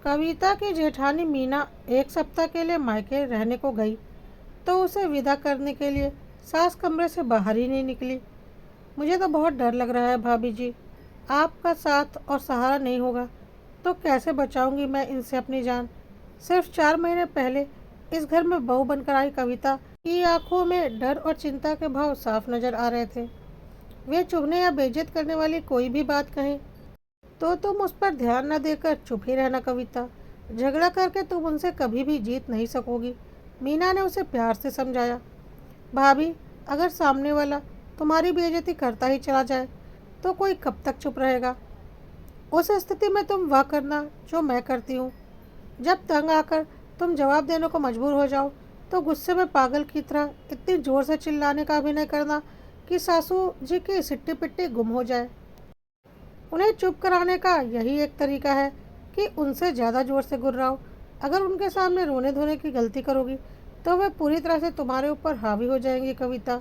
कविता की जेठानी मीना एक सप्ताह के लिए मायके रहने को गई तो उसे विदा करने के लिए सास कमरे से बाहर ही नहीं निकली। मुझे तो बहुत डर लग रहा है भाभी जी, आपका साथ और सहारा नहीं होगा तो कैसे बचाऊंगी मैं इनसे अपनी जान। सिर्फ 4 महीने पहले इस घर में बहू बनकर आई कविता की आंखों में डर और चिंता के भाव साफ नजर आ रहे थे। वे चुभने या बेइज्जत करने वाली कोई भी बात कहें तो तुम उस पर ध्यान न देकर चुप ही रहना कविता। झगड़ा करके तुम उनसे कभी भी जीत नहीं सकोगी। मीना ने उसे प्यार से समझाया। भाभी, अगर सामने वाला तुम्हारी बेइज्जती करता ही चला जाए तो कोई कब तक चुप रहेगा। उस स्थिति में तुम वह करना जो मैं करती हूँ। जब तंग आकर तुम जवाब देने को मजबूर हो जाओ तो गुस्से में पागल की तरह इतनी जोर से चिल्लाने का अभिनय करना कि सासू जी की सिट्टी पिट्टी गुम हो जाए। उन्हें चुप कराने का यही एक तरीका है कि उनसे ज़्यादा जोर से गुर्राओ। अगर उनके सामने रोने धोने की गलती करोगी तो वे पूरी तरह से तुम्हारे ऊपर हावी हो जाएंगी कविता।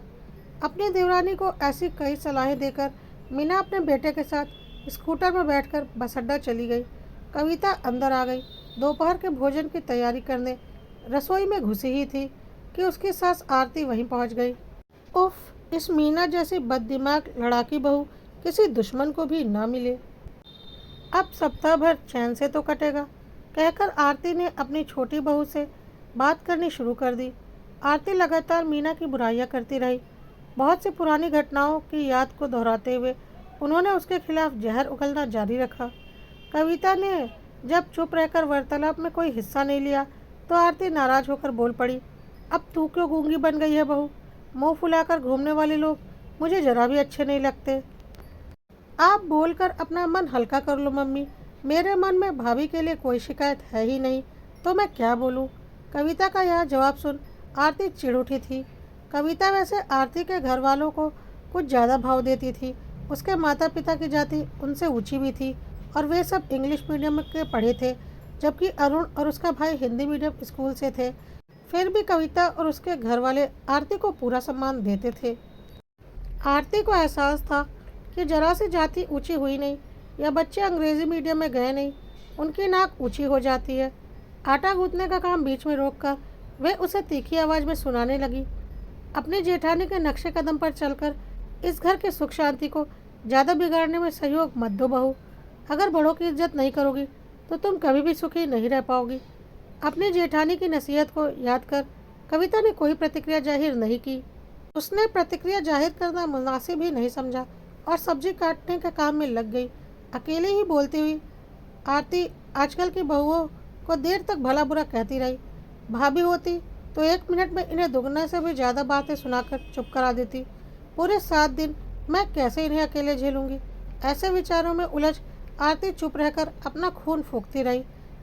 अपनी देवरानी को ऐसी कई सलाहें देकर मीना अपने बेटे के साथ स्कूटर में बैठकर बस अड्डा चली गई। कविता अंदर आ गई। दोपहर के भोजन की तैयारी करने रसोई में घुसी ही थी कि उसकी सास आरती वहीं पहुंच गई। उफ, इस मीना जैसी बददिमाग लड़ाकी बहू किसी दुश्मन को भी ना मिले। अब सप्ताह भर चैन से तो कटेगा, कहकर आरती ने अपनी छोटी बहू से बात करनी शुरू कर दी। आरती लगातार मीना की बुराइयां करती रही। बहुत सी पुरानी घटनाओं की याद को दोहराते हुए उन्होंने उसके खिलाफ जहर उगलना जारी रखा। कविता ने जब चुप रहकर वार्तालाप में कोई हिस्सा नहीं लिया तो आरती नाराज होकर बोल पड़ी। अब तू क्यों गूंगी बन गई है बहू? मुंह फुलाकर घूमने वाले लोग मुझे जरा भी अच्छे नहीं लगते। आप बोलकर अपना मन हल्का कर लो मम्मी। मेरे मन में भाभी के लिए कोई शिकायत है ही नहीं तो मैं क्या बोलूं। कविता का यह जवाब सुन आरती चिढ़ उठी थी। कविता वैसे आरती के घर वालों को कुछ ज़्यादा भाव देती थी। उसके माता पिता की जाति उनसे ऊंची भी थी और वे सब इंग्लिश मीडियम के पढ़े थे, जबकि अरुण और उसका भाई हिंदी मीडियम स्कूल से थे। फिर भी कविता और उसके घर वाले आरती को पूरा सम्मान देते थे। आरती को एहसास था कि जरा सी जाति ऊंची हुई नहीं या बच्चे अंग्रेजी मीडियम में गए नहीं, उनकी नाक ऊंची हो जाती है। आटा गूंथने का काम बीच में रोककर वे उसे तीखी आवाज़ में सुनाने लगी। अपनी जेठानी के नक्शे कदम पर चलकर इस घर की सुख शांति को ज़्यादा बिगाड़ने में सहयोग मत दो बहू। अगर बड़ों की इज्जत नहीं करोगी तो तुम कभी भी सुखी नहीं रह पाओगी। अपनी जेठानी की नसीहत को याद कर कविता ने कोई प्रतिक्रिया जाहिर नहीं की। उसने प्रतिक्रिया जाहिर करना मुनासिब ही नहीं समझा और सब्जी काटने के काम में लग गई। अकेले ही बोलती हुई आरती आजकल की बहुओं को देर तक भला बुरा कहती रही। भाभी होती तो 1 मिनट में इन्हें दुगना से भी ज़्यादा बातें सुनाकर चुप करा देती। पूरे 7 दिन मैं कैसे इन्हें अकेले झेलूंगी। ऐसे विचारों में उलझ आरती चुप रहकर अपना खून फूंकती रही।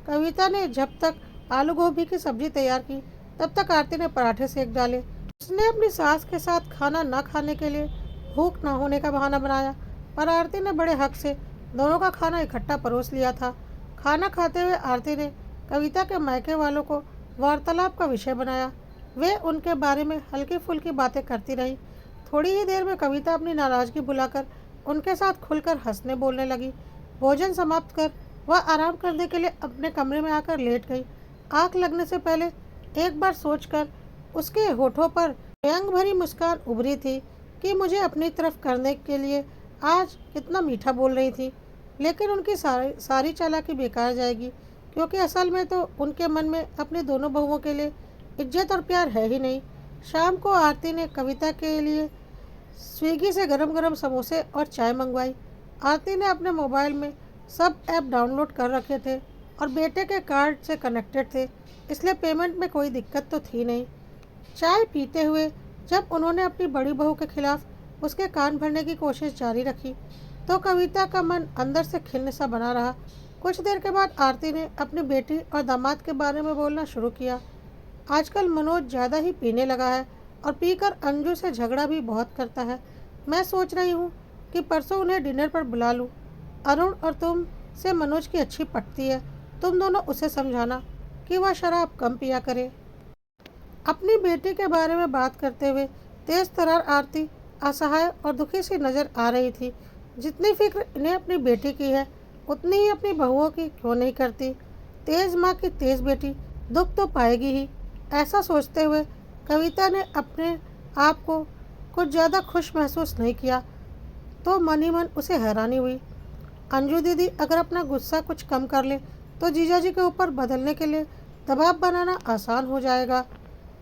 कविता ने जब तक आलू गोभी की सब्जी तैयार की तब तक आरती ने पराठे सेक डाले। उसने अपनी सास के साथ खाना न खाने के लिए भूख न होने का बहाना बनाया, पर आरती ने बड़े हक से दोनों का खाना इकट्ठा परोस लिया था। खाना खाते हुए आरती ने कविता के मायके वालों को वार्तालाप का विषय बनाया। वे उनके बारे में हल्की फुल्की बातें करती रही। थोड़ी ही देर में कविता अपनी नाराज़गी भुलाकर उनके साथ खुलकर हंसने बोलने लगी। भोजन समाप्त कर वह आराम करने के लिए अपने कमरे में आकर लेट गई। आँख लगने से पहले एक बार सोचकर उसके होठों पर व्यंग भरी मुस्कान उभरी थी कि मुझे अपनी तरफ करने के लिए आज कितना मीठा बोल रही थी। लेकिन उनकी सारी चालाकी बेकार जाएगी, क्योंकि असल में तो उनके मन में अपनी दोनों बहुओं के लिए इज्जत और प्यार है ही नहीं। शाम को आरती ने कविता के लिए स्विगी से गरम गरम समोसे और चाय मंगवाई। आरती ने अपने मोबाइल में सब ऐप डाउनलोड कर रखे थे और बेटे के कार्ड से कनेक्टेड थे, इसलिए पेमेंट में कोई दिक्कत तो थी नहीं। चाय पीते हुए जब उन्होंने अपनी बड़ी बहू के खिलाफ उसके कान भरने की कोशिश जारी रखी तो कविता का मन अंदर से खिन्न सा बना रहा। कुछ देर के बाद आरती ने अपनी बेटी और दामाद के बारे में बोलना शुरू किया। आजकल मनोज ज़्यादा ही पीने लगा है और पीकर अंजू से झगड़ा भी बहुत करता है। मैं सोच रही हूँ कि परसों उन्हें डिनर पर बुला लूँ। अरुण और तुम से मनोज की अच्छी पटती है, तुम दोनों उसे समझाना कि वह शराब कम पिया करे। अपनी बेटी के बारे में बात करते हुए तेज तर्रार आरती असहाय और दुखी सी नजर आ रही थी। जितनी फिक्र इन्हें अपनी बेटी की है उतनी ही अपनी बहुओं की क्यों नहीं करती। तेज माँ की तेज बेटी दुख तो पाएगी ही। ऐसा सोचते हुए कविता ने अपने आप को कुछ ज़्यादा खुश महसूस नहीं किया, तो मन ही मन उसे हैरानी हुई। अंजू दीदी अगर अपना गुस्सा कुछ कम कर ले तो जीजाजी के ऊपर बदलने के लिए दबाव बनाना आसान हो जाएगा।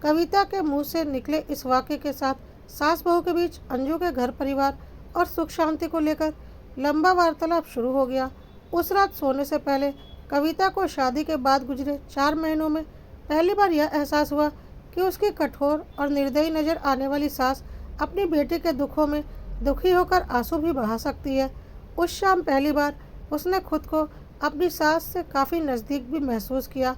कविता के मुंह से निकले इस वाक्य के साथ सास बहू के बीच अंजू के घर परिवार और सुख शांति को लेकर लंबा वार्तालाप शुरू हो गया। उस रात सोने से पहले कविता को शादी के बाद गुजरे 4 महीनों में पहली बार यह एहसास हुआ कि उसकी कठोर और निर्दयी नज़र आने वाली सास अपनी बेटी के दुखों में दुखी होकर आंसू भी बहा सकती है। उस शाम पहली बार उसने खुद को अपनी सास से काफ़ी नज़दीक भी महसूस किया।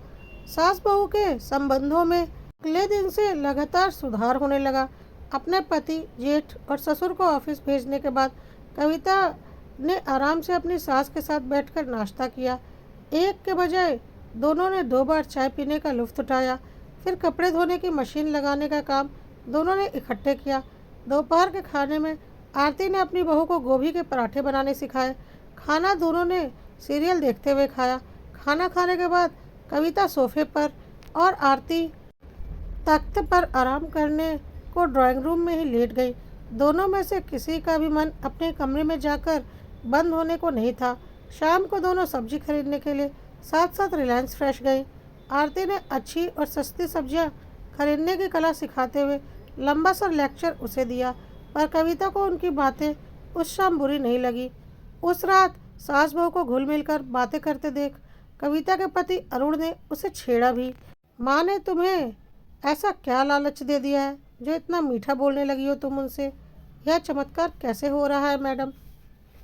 सास बहू के संबंधों में अगले दिन से लगातार सुधार होने लगा। अपने पति, जेठ और ससुर को ऑफिस भेजने के बाद कविता ने आराम से अपनी सास के साथ बैठकर नाश्ता किया। एक के बजाय दोनों ने 2 बार चाय पीने का लुत्फ उठाया। फिर कपड़े धोने की मशीन लगाने का काम दोनों ने इकट्ठे किया। दोपहर के खाने में आरती ने अपनी बहू को गोभी के पराठे बनाने सिखाए। खाना दोनों ने सीरियल देखते हुए खाया। खाना खाने के बाद कविता सोफे पर और आरती तख्त पर आराम करने को ड्राइंग रूम में ही लेट गई। दोनों में से किसी का भी मन अपने कमरे में जाकर बंद होने को नहीं था। शाम को दोनों सब्जी खरीदने के लिए साथ साथ रिलायंस फ्रेश गई। आरती ने अच्छी और सस्ती सब्जियां खरीदने की कला सिखाते हुए लंबा सा लेक्चर उसे दिया, पर कविता को उनकी बातें उस शाम बुरी नहीं लगी। उस रात सास बहू को घुल मिलकर बातें करते देख कविता के पति अरुण ने उसे छेड़ा भी। माँ ने तुम्हें ऐसा क्या लालच दे दिया है जो इतना मीठा बोलने लगी हो तुम उनसे? यह चमत्कार कैसे हो रहा है मैडम?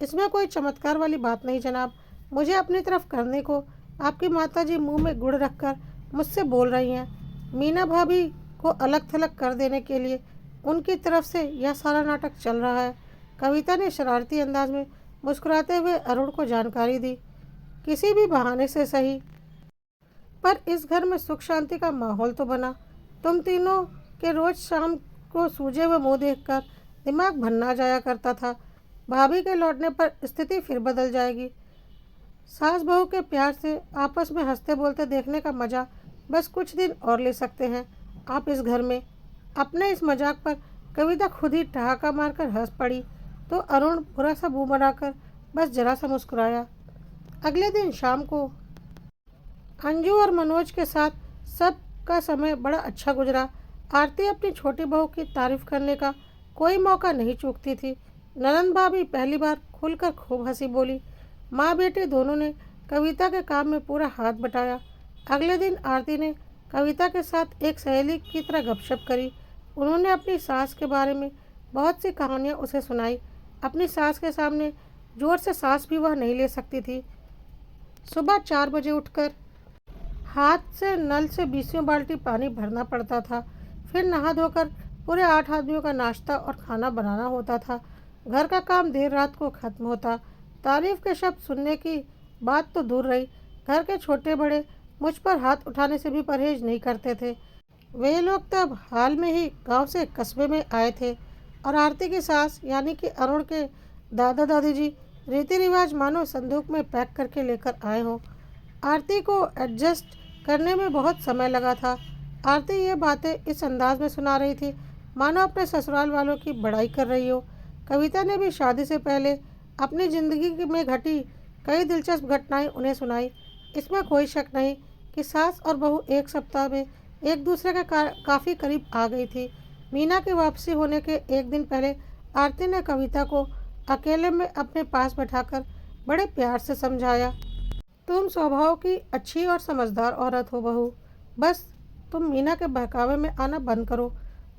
इसमें कोई चमत्कार वाली बात नहीं जनाब। मुझे अपनी तरफ करने को आपकी माताजी मुंह में गुड़ रखकर मुझसे बोल रही हैं। मीना भाभी को अलग थलग कर देने के लिए उनकी तरफ से यह सारा नाटक चल रहा है। कविता ने शरारती अंदाज में मुस्कुराते हुए अरुण को जानकारी दी। किसी भी बहाने से सही, पर इस घर में सुख शांति का माहौल तो बना। तुम तीनों के रोज शाम को सूजे हुए मुंह देखकर दिमाग भन्ना जाया करता था। भाभी के लौटने पर स्थिति फिर बदल जाएगी। सास बहू के प्यार से आपस में हंसते बोलते देखने का मजा बस कुछ दिन और ले सकते हैं आप इस घर में। अपने इस मजाक पर कविता खुद ही ठहाका मारकर हंस पड़ी, तो अरुण बुरा सा मुंह बनाकर बस जरा सा मुस्कुराया। अगले दिन शाम को अंजू और मनोज के साथ सब का समय बड़ा अच्छा गुजरा। आरती अपनी छोटी बहू की तारीफ करने का कोई मौका नहीं चूकती थी। ननंद भाभी पहली बार खुलकर खूब हंसी बोली। माँ बेटी दोनों ने कविता के काम में पूरा हाथ बटाया। अगले दिन आरती ने कविता के साथ एक सहेली की तरह गपशप करी। उन्होंने अपनी सास के बारे में बहुत सी कहानियाँ उसे सुनाई। अपनी सास के सामने जोर से सांस भी वह नहीं ले सकती थी। सुबह 4 बजे उठकर हाथ से नल से 20 बाल्टी पानी भरना पड़ता था। फिर नहा धोकर पूरे 8 आदमियों का नाश्ता और खाना बनाना होता था। घर का काम देर रात को खत्म होता। तारीफ के शब्द सुनने की बात तो दूर रही, घर के छोटे बड़े मुझ पर हाथ उठाने से भी परहेज नहीं करते थे। वे लोग तब हाल में ही गांव से कस्बे में आए थे और आरती की सास यानी कि अरुण के दादा दादी जी रीति रिवाज मानो संदूक में पैक करके लेकर आए हों। आरती को एडजस्ट करने में बहुत समय लगा था। आरती ये बातें इस अंदाज में सुना रही थी मानो अपने ससुराल वालों की बड़ाई कर रही हो। कविता ने भी शादी से पहले अपनी ज़िंदगी में घटी कई दिलचस्प घटनाएं उन्हें सुनाई। इसमें कोई शक नहीं कि सास और बहू एक सप्ताह में एक दूसरे के काफ़ी करीब आ गई थी। मीना की वापसी होने के एक दिन पहले आरती ने कविता को अकेले में अपने पास बैठाकर बड़े प्यार से समझाया। तुम स्वभाव की अच्छी और समझदार औरत हो बहू। बस तुम मीना के बहकावे में आना बंद करो।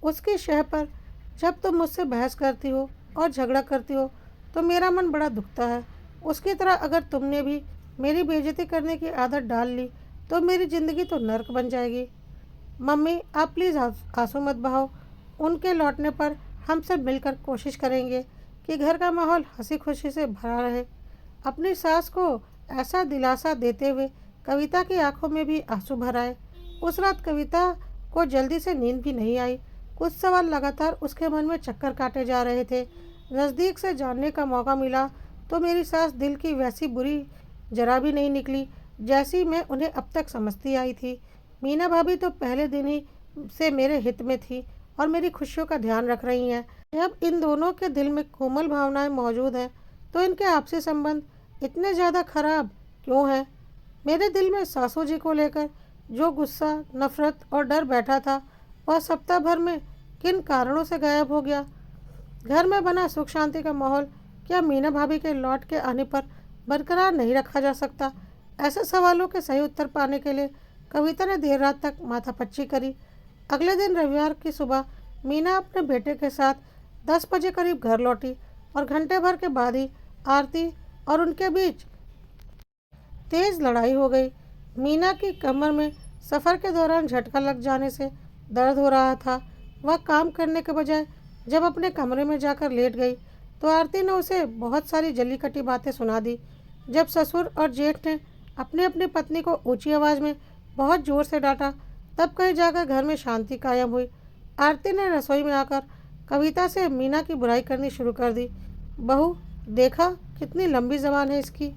उसकी शह पर जब तुम मुझसे बहस करती हो और झगड़ा करती हो तो मेरा मन बड़ा दुखता है। उसकी तरह अगर तुमने भी मेरी बेइज्जती करने की आदत डाल ली तो मेरी ज़िंदगी तो नर्क बन जाएगी। मम्मी आप प्लीज़ आंसू मत बहाओ। उनके लौटने पर हम सब मिलकर कोशिश करेंगे कि घर का माहौल हंसी खुशी से भरा रहे। अपनी सास को ऐसा दिलासा देते हुए कविता की आंखों में भी आंसू भर आए। उस रात कविता को जल्दी से नींद भी नहीं आई। कुछ सवाल लगातार उसके मन में चक्कर काटे जा रहे थे। नज़दीक से जानने का मौका मिला तो मेरी सास दिल की वैसी बुरी जरा भी नहीं निकली जैसी मैं उन्हें अब तक समझती आई थी। मीना भाभी तो पहले दिन ही से मेरे हित में थी और मेरी खुशियों का ध्यान रख रही हैं। जब इन दोनों के दिल में कोमल भावनाएं मौजूद हैं तो इनके आपसी संबंध इतने ज़्यादा खराब क्यों हैं? मेरे दिल में सासू जी को लेकर जो गुस्सा, नफरत और डर बैठा था वह सप्ताह भर में किन कारणों से गायब हो गया? घर में बना सुख शांति का माहौल क्या मीना भाभी के लौट के आने पर बरकरार नहीं रखा जा सकता? ऐसे सवालों के सही उत्तर पाने के लिए कविता ने देर रात तक माथापच्ची करी। अगले दिन रविवार की सुबह मीना अपने बेटे के साथ 10 बजे करीब घर लौटी और घंटे भर के बाद ही आरती और उनके बीच तेज लड़ाई हो गई। मीना की कमर में सफ़र के दौरान झटका लग जाने से दर्द हो रहा था। वह काम करने के बजाय जब अपने कमरे में जाकर लेट गई तो आरती ने उसे बहुत सारी जली कटी बातें सुना दी। जब ससुर और जेठ ने अपनी अपनी पत्नी को ऊंची आवाज़ में बहुत ज़ोर से डांटा तब कहीं जाकर घर में शांति कायम हुई। आरती ने रसोई में आकर कविता से मीना की बुराई करनी शुरू कर दी। बहू, देखा कितनी लंबी ज़बान है इसकी।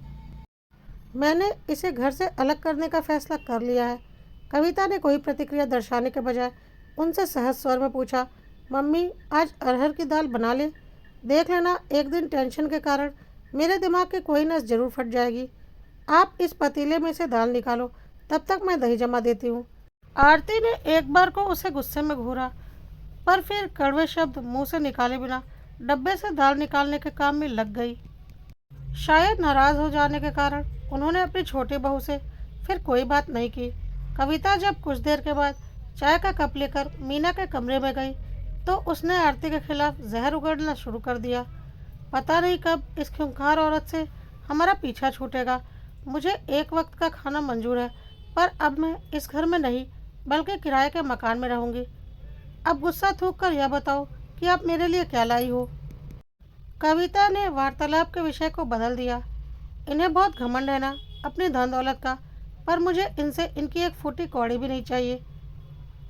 मैंने इसे घर से अलग करने का फैसला कर लिया है। कविता ने कोई प्रतिक्रिया दर्शाने के बजाय उनसे सहज स्वर में पूछा, मम्मी आज अरहर की दाल बना ले। देख लेना एक दिन टेंशन के कारण मेरे दिमाग की कोई नस जरूर फट जाएगी। आप इस पतीले में से दाल निकालो, तब तक मैं दही जमा देती हूँ। आरती ने एक बार को उसे गुस्से में घूरा, पर फिर कड़वे शब्द मुंह से निकाले बिना डब्बे से दाल निकालने के काम में लग गई। शायद नाराज़ हो जाने के कारण उन्होंने अपनी छोटी बहू से फिर कोई बात नहीं की। कविता जब कुछ देर के बाद चाय का कप लेकर मीना के कमरे में गई तो उसने आरती के खिलाफ जहर उगलना शुरू कर दिया। पता नहीं कब इस खूंखार औरत से हमारा पीछा छूटेगा। मुझे एक वक्त का खाना मंजूर है, पर अब मैं इस घर में नहीं बल्कि किराए के मकान में रहूंगी। अब गुस्सा थूक कर यह बताओ कि आप मेरे लिए क्या लाई हो। कविता ने वार्तालाप के विषय को बदल दिया। इन्हें बहुत घमंड है ना अपनी धन दौलत का, पर मुझे इनसे इनकी एक फूटी कौड़ी भी नहीं चाहिए।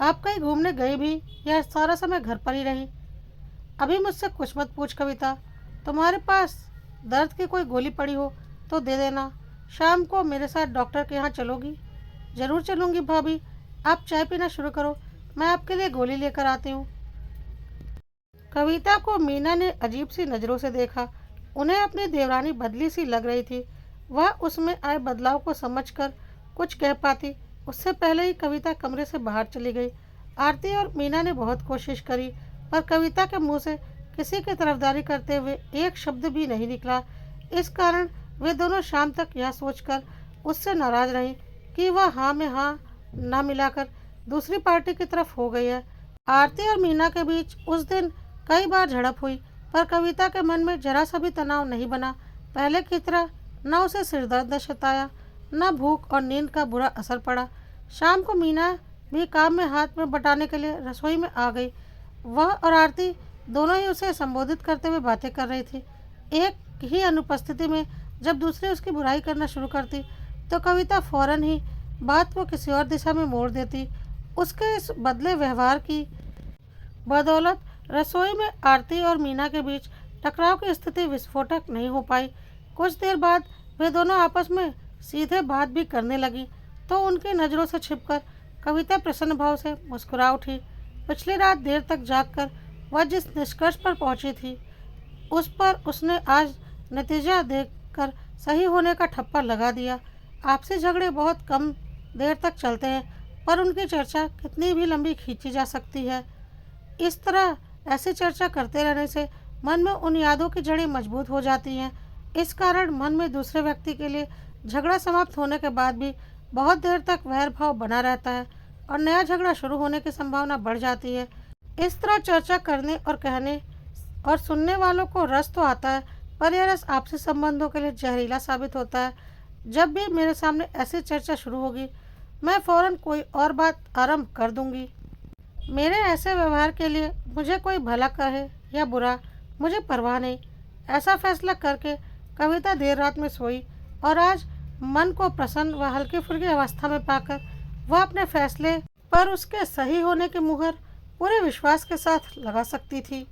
आप कहीं घूमने गई भी या सारा समय घर पर ही रही? अभी मुझसे कुछ मत पूछ कविता। तुम्हारे पास दर्द की कोई गोली पड़ी हो तो दे देना। शाम को मेरे साथ डॉक्टर के यहाँ चलोगी? ज़रूर चलूँगी भाभी। आप चाय पीना शुरू करो, मैं आपके लिए गोली लेकर आती हूँ। कविता को मीना ने अजीब सी नज़रों से देखा। उन्हें अपनी देवरानी बदली सी लग रही थी। वह उसमें आए बदलाव को समझकर कुछ कह पाती उससे पहले ही कविता कमरे से बाहर चली गई। आरती और मीना ने बहुत कोशिश करी, पर कविता के मुंह से किसी की तरफदारी करते हुए एक शब्द भी नहीं निकला। इस कारण वे दोनों शाम तक यह सोचकर उससे नाराज रहीं कि वह हाँ में हाँ ना मिलाकर दूसरी पार्टी की तरफ हो गई है। आरती और मीना के बीच उस दिन कई बार झड़प हुई, पर कविता के मन में जरा सा भी तनाव नहीं बना। पहले की तरह न उसे सिरदर्द सताया, न भूख और नींद का बुरा असर पड़ा। शाम को मीना भी काम में हाथ में बटाने के लिए रसोई में आ गई। वह और आरती दोनों ही उसे संबोधित करते हुए बातें कर रही थी। एक ही अनुपस्थिति में जब दूसरी उसकी बुराई करना शुरू करती तो कविता फौरन ही बात को किसी और दिशा में मोड़ देती। उसके इस बदले व्यवहार की बदौलत रसोई में आरती और मीना के बीच टकराव की स्थिति विस्फोटक नहीं हो पाई। कुछ देर बाद वे दोनों आपस में सीधे बात भी करने लगी तो उनकी नज़रों से छिपकर कविता प्रसन्न भाव से मुस्कुरा उठी। पिछली रात देर तक जागकर वह जिस निष्कर्ष पर पहुंची थी उस पर उसने आज नतीजा देखकर सही होने का ठप्पा लगा दिया। आपसी झगड़े बहुत कम देर तक चलते हैं, पर उनकी चर्चा कितनी भी लंबी खींची जा सकती है। इस तरह ऐसी चर्चा करते रहने से मन में उन यादों की जड़ें मजबूत हो जाती हैं। इस कारण मन में दूसरे व्यक्ति के लिए झगड़ा समाप्त होने के बाद भी बहुत देर तक वैर भाव बना रहता है और नया झगड़ा शुरू होने की संभावना बढ़ जाती है। इस तरह चर्चा करने और कहने और सुनने वालों को रस तो आता है, पर यह रस आपसी संबंधों के लिए जहरीला साबित होता है। जब भी मेरे सामने ऐसी चर्चा शुरू होगी मैं फौरन कोई और बात आरंभ कर दूंगी। मेरे ऐसे व्यवहार के लिए मुझे कोई भला कहे या बुरा, मुझे परवाह नहीं। ऐसा फैसला करके कविता देर रात में सोई और आज मन को प्रसन्न व हल्की फुल्की अवस्था में पाकर वह अपने फैसले पर उसके सही होने की मुहर पूरे विश्वास के साथ लगा सकती थी।